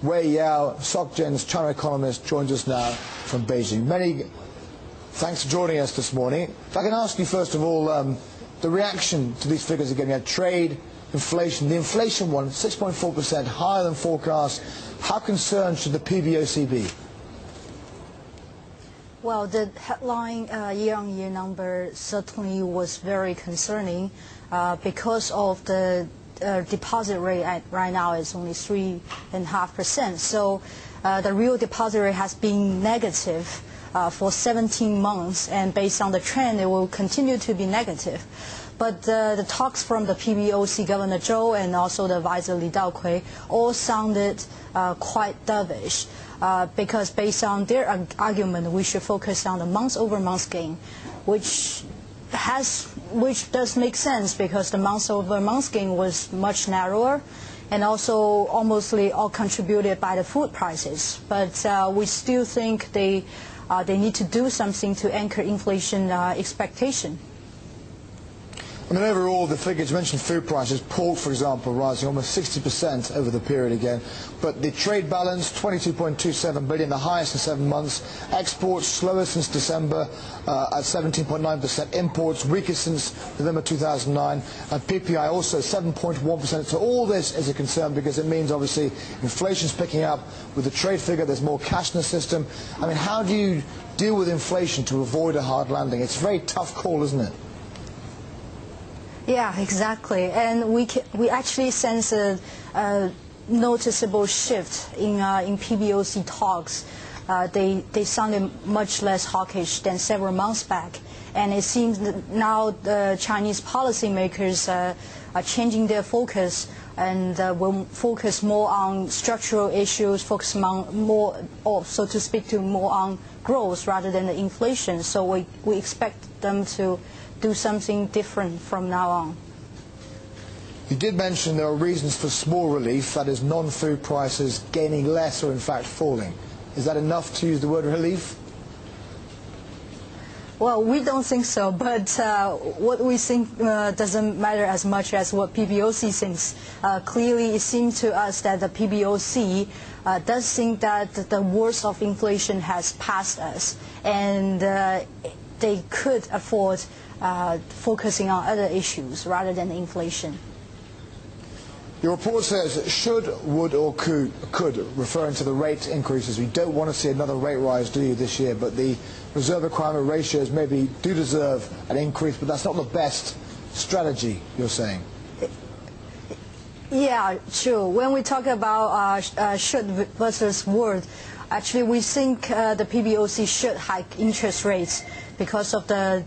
Wei Yao, SocGen's China economist, joins us now from Beijing. Many thanks for joining us this morning. If I can ask you first of all, the reaction to these figures again. You had trade, inflation. The inflation one, 6.4%, higher than forecast. How concerned should the PBOC be? Well, the headline year-on-year number certainly was very concerning because of the deposit rate right now is only 3.5%. So the real deposit rate has been negative for 17 months, and based on the trend, it will continue to be negative. But the talks from the PBOC Governor Zhou and also the advisor Li Daokui all sounded quite dovish. Because based on their argument, we should focus on the month-over-month gain, which does make sense because the month-over-month gain was much narrower, and also almost all contributed by the food prices. But we still think they need to do something to anchor inflation expectation. I mean, overall, the figures you mentioned, food prices, pork, for example, rising almost 60% over the period again. But the trade balance, 22.27 billion, the highest in 7 months. Exports, slowest since December at 17.9%. Imports, weakest since November 2009. And PPI also 7.1%. So all this is a concern because it means, obviously, inflation's picking up. With the trade figure, there's more cash in the system. I mean, how do you deal with inflation to avoid a hard landing? It's a very tough call, isn't it? Yeah, exactly. And we actually sense a noticeable shift in PBOC talks. They sounded much less hawkish than several months back. And it seems that now the Chinese policymakers are changing their focus and will focus more on structural issues, focus more, or so to speak, more on growth rather than the inflation. So we expect them to do something different from now on. You did mention there are reasons for small relief, that is non-food prices gaining less or in fact falling. Is that enough to use the word relief? Well, we don't think so, but what we think doesn't matter as much as what PBOC thinks. Clearly, it seems to us that the PBOC does think that the worst of inflation has passed us, and they could afford focusing on other issues rather than inflation. Your report says should, would or could, referring to the rate increases. We don't want to see another rate rise, do you, this year? But the reserve requirement ratios maybe do deserve an increase, but that's not the best strategy, you're saying? Yeah, true. When we talk about should versus would, actually we think the PBOC should hike interest rates because of the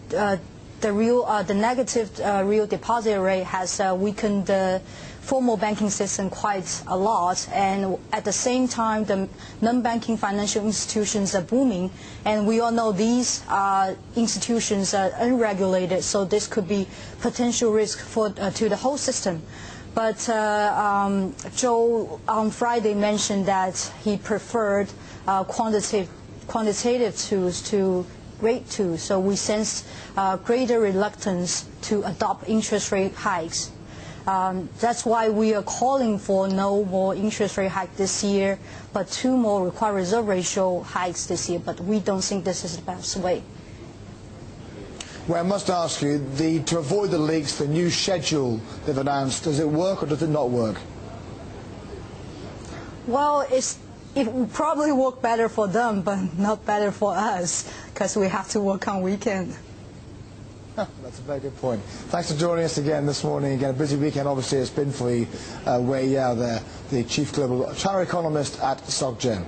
negative real deposit rate has weakened the formal banking system quite a lot, and at the same time the non-banking financial institutions are booming, and we all know these institutions are unregulated, so this could be potential risk to the whole system. But Zhou on Friday mentioned that he preferred quantitative tools to rate tools, so we sense greater reluctance to adopt interest rate hikes. That's why we are calling for no more interest rate hike this year, but 2 more required reserve ratio hikes this year. But we don't think this is the best way. Well, I must ask you, to avoid the leaks, the new schedule they've announced, does it work or does it not work? Well, it will probably work better for them, but not better for us, because we have to work on weekend. That's a very good point. Thanks for joining us again this morning. Again, a busy weekend, obviously, it's been for you. Wei Yao there, the Chief Global China Economist at SocGen.